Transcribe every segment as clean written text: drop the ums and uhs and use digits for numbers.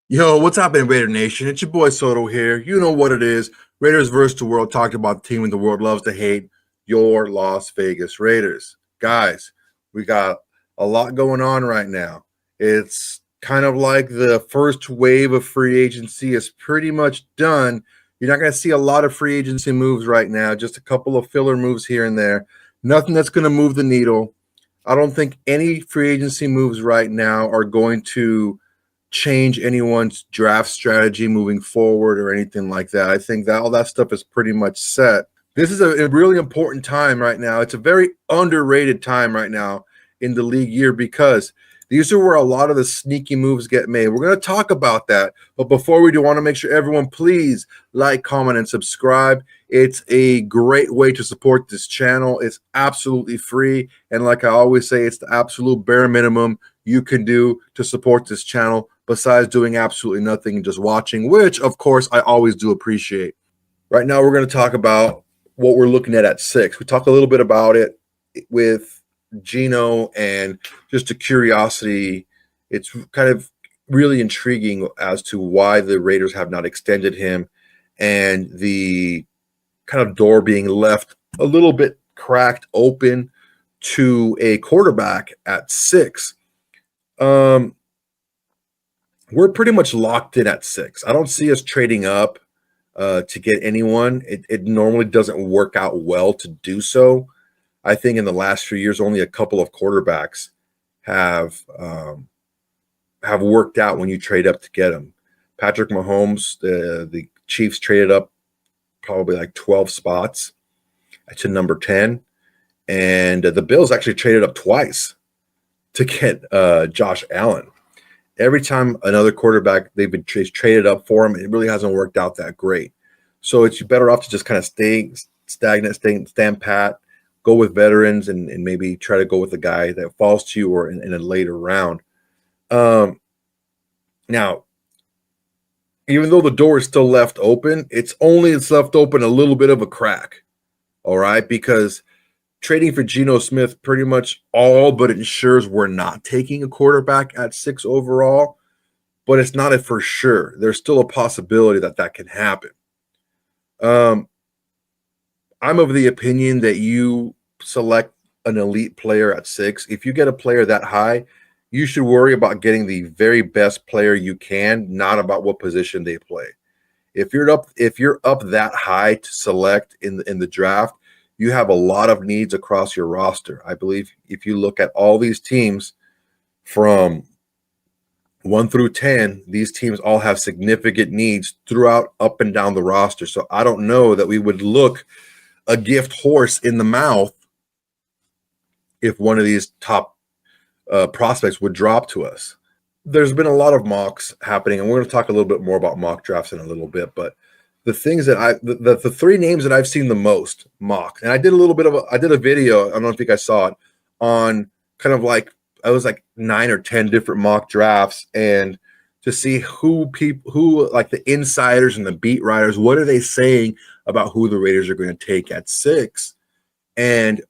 Yo, what's happening, Raider Nation? It's your boy Soto here. You know what it is. Raiders versus the world, talked about the team the world loves to hate, your Las Vegas Raiders. Guys, we got a lot going on right now. It's kind of like the first wave of free agency is pretty much done. You're not going to see a lot of free agency moves right now, just a couple of filler moves here and there. Nothing that's going to move the needle. I don't think any free agency moves right now are going to change anyone's draft strategy moving forward or anything like that. I think that all that stuff is pretty much set. This is a really important time right now. It's a very underrated time right now in the league year because these are where a lot of the sneaky moves get made. We're going to talk about that. But before we do, want to make sure everyone please like, comment, and subscribe. It's a great way to support this channel. It's absolutely free. And like I always say, it's the absolute bare minimum you can do to support this channel besides doing absolutely nothing and just watching, which, of course, I always do appreciate. Right now, we're going to talk about what we're looking at 6. We talked a little bit about it with Geno and just a curiosity. It's kind of really intriguing as to why the Raiders have not extended him and the kind of door being left a little bit cracked open to a quarterback at 6. We're pretty much locked in at 6. I don't see us trading up to get anyone. It normally doesn't work out well to do so. I think in the last few years, only a couple of quarterbacks have worked out when you trade up to get them. Patrick Mahomes, the Chiefs traded up probably like 12 spots to number 10. And the Bills actually traded up twice to get Josh Allen. Every time another quarterback they've been traded up for him, it really hasn't worked out that great. So it's better off to just kind of stay stagnant, stand pat, go with veterans, and maybe try to go with a guy that falls to you or in a later round. Now, even though the door is still left open, it's left open a little bit of a crack. All right, because trading for Geno Smith pretty much all but ensures we're not taking a quarterback at 6 overall, but it's not a for sure. There's still a possibility that can happen. I'm of the opinion that you select an elite player at 6. If you get a player that high, you should worry about getting the very best player you can, not about what position they play. If you're up that high to select in the draft, you have a lot of needs across your roster. I believe if you look at all these teams from 1 through 10, these teams all have significant needs throughout up and down the roster. So I don't know that we would look a gift horse in the mouth if one of these top prospects would drop to us. There's been a lot of mocks happening, and we're going to talk a little bit more about mock drafts in a little bit, but the things that the 3 names that I've seen the most mocked, and I did a video, I don't know if you guys saw it, on kind of like, I was like 9 or 10 different mock drafts, and to see who like the insiders and the beat writers, what are they saying about who the Raiders are going to take at 6? And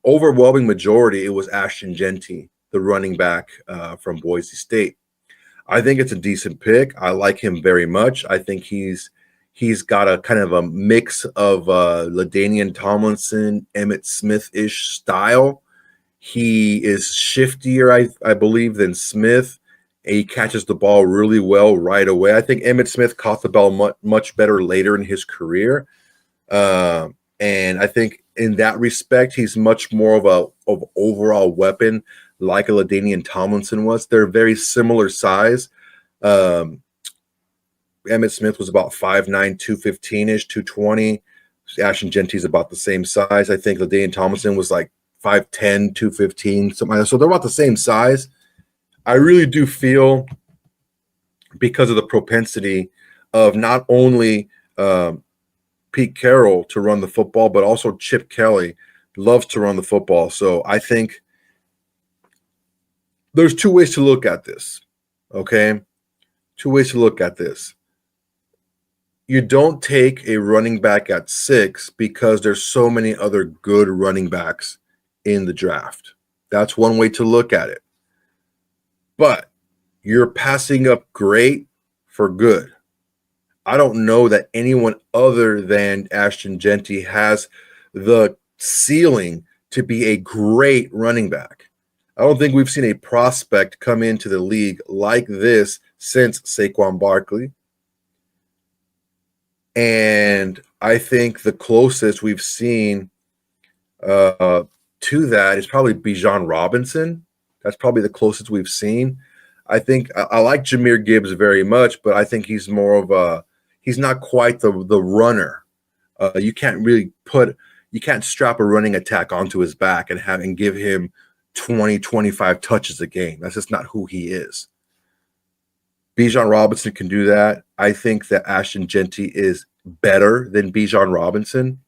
overwhelming majority, it was Ashton Jeanty, the running back from Boise State. I think it's a decent pick. I like him very much. I think he's got a kind of a mix of LaDainian Tomlinson, Emmitt Smith-ish style. He is shiftier, I believe, than Smith. He catches the ball really well right away. I think Emmitt Smith caught the ball much better later in his career. And I think in that respect, he's much more of an overall weapon like a LaDainian Tomlinson was. They're very similar size. Emmitt Smith was about 5'9", 215-ish, 220. Ashton Jeanty's about the same size. I think LaDainian Tomlinson was like 5'10", 215, something like that. So they're about the same size. I really do feel, because of the propensity of not only Pete Carroll to run the football, but also Chip Kelly loves to run the football. So I think there's 2 ways to look at this, okay? 2 ways to look at this. You don't take a running back at 6 because there's so many other good running backs in the draft. That's one way to look at it. But you're passing up great for good. I don't know that anyone other than Ashton Jeanty has the ceiling to be a great running back. I don't think we've seen a prospect come into the league like this since Saquon Barkley. And I think the closest we've seen to that is probably Bijan Robinson. That's probably the closest we've seen. I think I like Jahmyr Gibbs very much, but I think he's more of a he's not quite the runner. You can't strap a running attack onto his back and give him 20, 25 touches a game. That's just not who he is. Bijan Robinson can do that. I think that Ashton Jeanty is better than Bijan Robinson.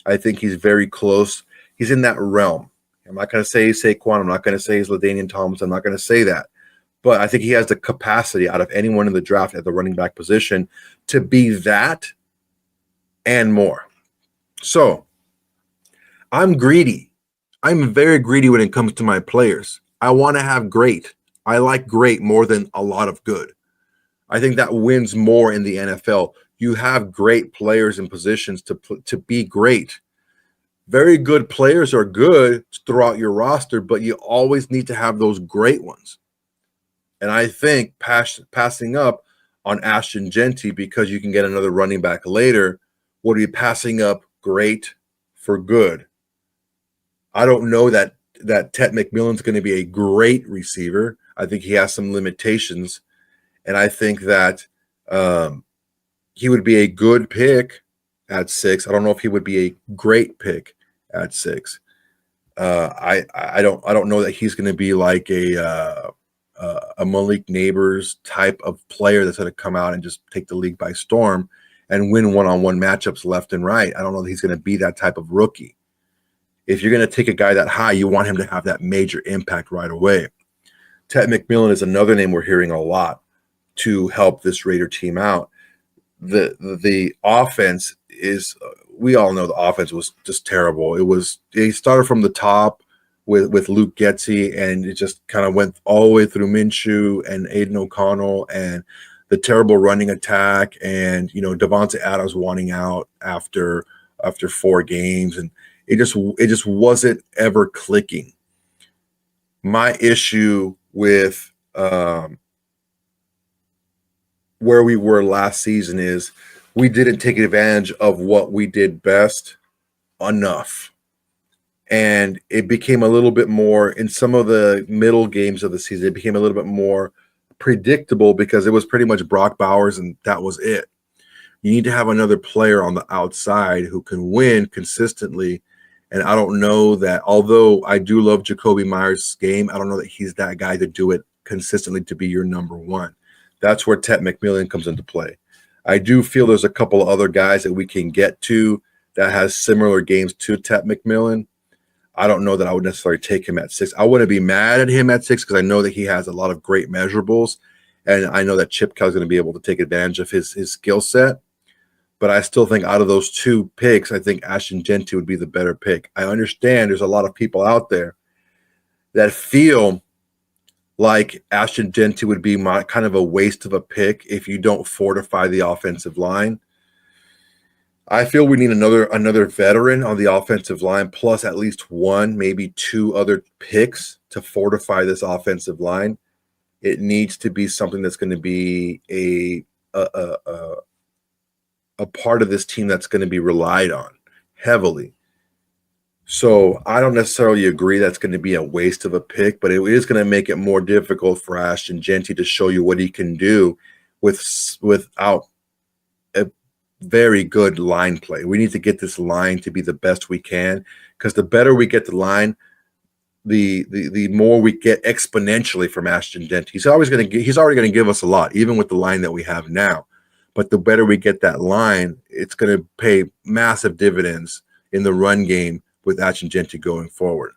I think he's very close. He's in that realm. I'm not going to say he's Saquon. I'm not going to say he's LaDainian Thomas. I'm not going to say that. But I think he has the capacity out of anyone in the draft at the running back position to be that and more. So I'm greedy. I'm very greedy when it comes to my players. I want to have great. I like great more than a lot of good. I think that wins more in the NFL. You have great players in positions to be great. Very good players are good throughout your roster, but you always need to have those great ones. And I think passing up on Ashton Jeanty because you can get another running back later would be passing up great for good. I don't know that Ted McMillan's going to be a great receiver. I think he has some limitations. And I think that he would be a good pick at 6. I don't know if he would be a great pick at 6. I don't know that he's going to be like a Malik Neighbors type of player that's going to come out and just take the league by storm and win one-on-one matchups left and right. I don't know that he's going to be that type of rookie. If you're going to take a guy that high, you want him to have that major impact right away. Ted McMillan is another name we're hearing a lot to help this Raider team out. The offense is, we all know the offense was just terrible. He started from the top with Luke Getsy, and it just kind of went all the way through Minshew and Aiden O'Connell and the terrible running attack, and Devontae Adams wanting out after 4 games, and it just wasn't ever clicking. My issue with where we were last season is we didn't take advantage of what we did best enough. And it became a little bit more in some of the middle games of the season. It became a little bit more predictable because it was pretty much Brock Bowers and that was it. You need to have another player on the outside who can win consistently. And I don't know that, although I do love Jacoby Myers' game, I don't know that he's that guy to do it consistently to be your number one. That's where Ted McMillan comes into play. I do feel there's a couple of other guys that we can get to that has similar games to Ted McMillan. I don't know that I would necessarily take him at 6. I wouldn't be mad at him at 6 because I know that he has a lot of great measurables, and I know that Chip Kelly's going to be able to take advantage of his skill set. But I still think out of those 2 picks, I think Ashton Jeanty would be the better pick. I understand there's a lot of people out there that feel like Ashton Jeanty would be kind of a waste of a pick if you don't fortify the offensive line. I feel we need another veteran on the offensive line, plus at least 1, maybe 2 other picks to fortify this offensive line. It needs to be something that's going to be a part of this team that's going to be relied on heavily. So I don't necessarily agree that's going to be a waste of a pick, but it is going to make it more difficult for Ashton Jeanty to show you what he can do without a very good line play. We need to get this line to be the best we can, because the better we get the line, the more we get exponentially from Ashton Jeanty. He's already going to give us a lot, even with the line that we have now. But the better we get that line, it's going to pay massive dividends in the run game with Ashton Jeanty going forward.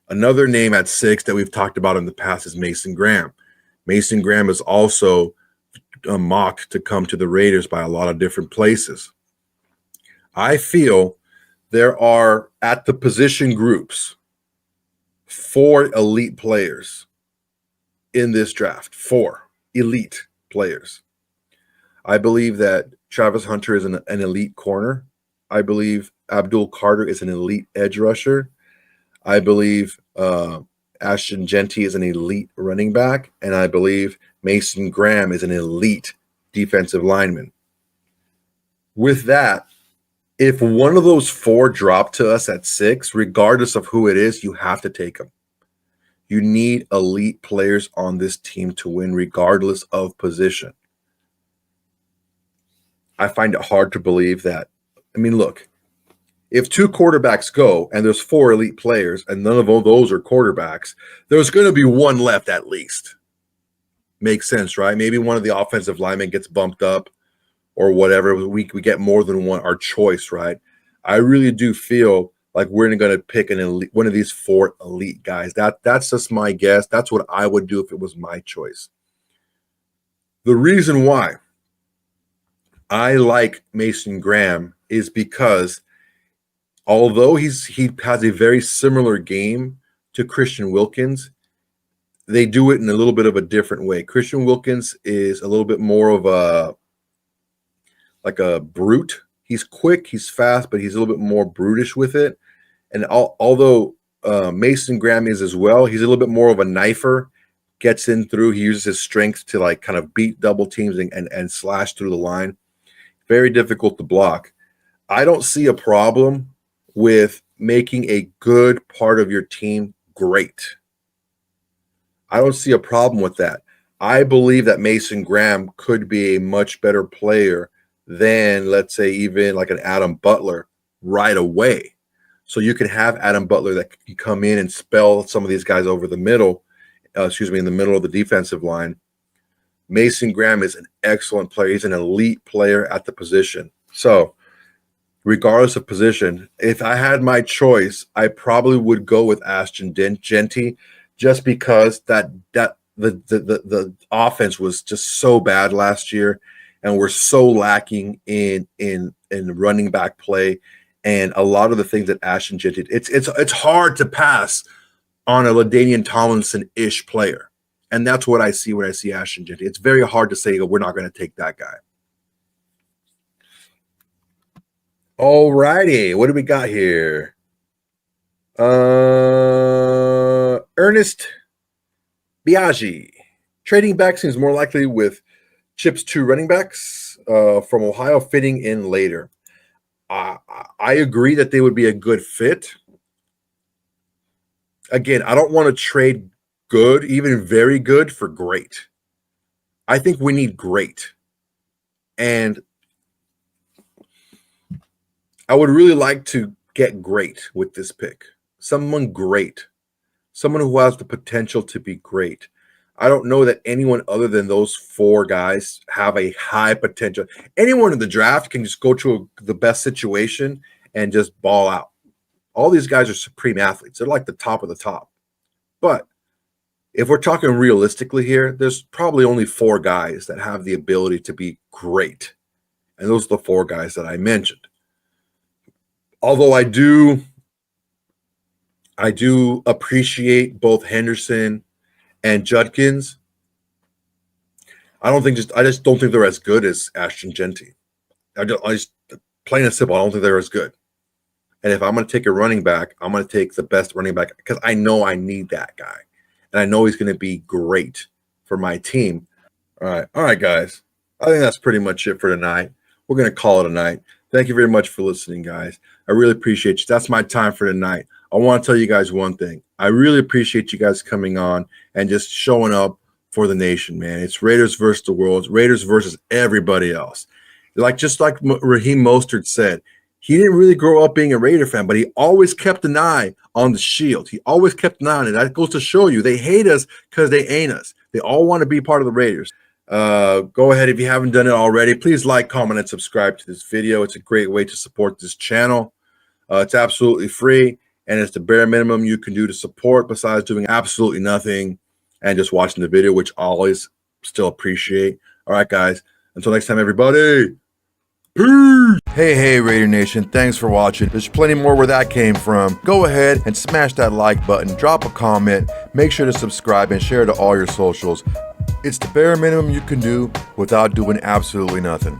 Another name at 6 that we've talked about in the past is Mason Graham. Mason Graham is also mocked to come to the Raiders by a lot of different places. I feel there are, at the position groups, 4 elite players in this draft. 4 elite players. I believe that Travis Hunter is an elite corner. I believe Abdul Carter is an elite edge rusher. I believe Ashton Jeanty is an elite running back. And I believe Mason Graham is an elite defensive lineman. With that, if one of those four drop to us at 6, regardless of who it is, you have to take them. You need elite players on this team to win, regardless of position. I find it hard to believe that. I mean, look, if 2 quarterbacks go and there's 4 elite players and none of those are quarterbacks, there's going to be one left at least. Makes sense, right? Maybe one of the offensive linemen gets bumped up or whatever. We get more than one, our choice, right? I really do feel like we're going to pick an elite, one of these 4 elite guys. That's just my guess. That's what I would do if it was my choice. The reason why I like Mason Graham is because although he has a very similar game to Christian Wilkins, they do it in a little bit of a different way. Christian Wilkins is a little bit more of a brute. He's quick, he's fast, but he's a little bit more brutish with it. And although Mason Graham is as well, he's a little bit more of a knifer, gets in through. He uses his strength to like kind of beat double teams and slash through the line. Very difficult to block. I don't see a problem with making a good part of your team great. I don't see a problem with that. I believe that Mason Graham could be a much better player than, let's say, even like an Adam Butler right away. So you can have Adam Butler that can come in and spell some of these guys over the middle, in the middle of the defensive line. Mason Graham is an excellent player. He's an elite player at the position. So regardless of position, if I had my choice, I probably would go with Ashton Jeanty, just because the offense was just so bad last year, and we're so lacking in running back play, and a lot of the things that Ashton Jeanty, it's hard to pass on a LaDainian Tomlinson-ish player. And that's what I see when I see Ashton Jeanty. It's very hard to say, we're not going to take that guy. All righty. What do we got here? Ernest Biaggi. Trading back seems more likely with Chip's 2 running backs from Ohio fitting in later. I agree that they would be a good fit. Again, I don't want to trade good, even very good, for great. I think we need great. And I would really like to get great with this pick. Someone great. Someone who has the potential to be great. I don't know that anyone other than those 4 guys have a high potential. Anyone in the draft can just go to the best situation and just ball out. All these guys are supreme athletes. They're like the top of the top. But if we're talking realistically here, there's probably only 4 guys that have the ability to be great. And those are the 4 guys that I mentioned. Although I do appreciate both Henderson and Judkins, I just don't think they're as good as Ashton Jeanty. I just plain and simple, I don't think they're as good. And if I'm going to take a running back, I'm going to take the best running back because I know I need that guy. And I know he's going to be great for my team. All right, guys. I think that's pretty much it for tonight. We're going to call it a night. Thank you very much for listening, guys. I really appreciate you. That's my time for tonight. I want to tell you guys one thing. I really appreciate you guys coming on and just showing up for the nation, man. It's Raiders versus the world. It's Raiders versus everybody else. Just like Raheem Mostert said, he didn't really grow up being a Raider fan, but he always kept an eye on the shield. He always kept an eye on it. That goes to show you they hate us because they ain't us. They all want to be part of the Raiders. Go ahead, if you haven't done it already, please like, comment, and subscribe to this video. It's a great way to support this channel. It's absolutely free, and it's the bare minimum you can do to support besides doing absolutely nothing and just watching the video, which I always still appreciate. All right, guys. Until next time, everybody. Peace. Hey, Raider Nation. Thanks for watching. There's plenty more where that came from. Go ahead and smash that like button. Drop a comment. Make sure to subscribe and share to all your socials. It's the bare minimum you can do without doing absolutely nothing.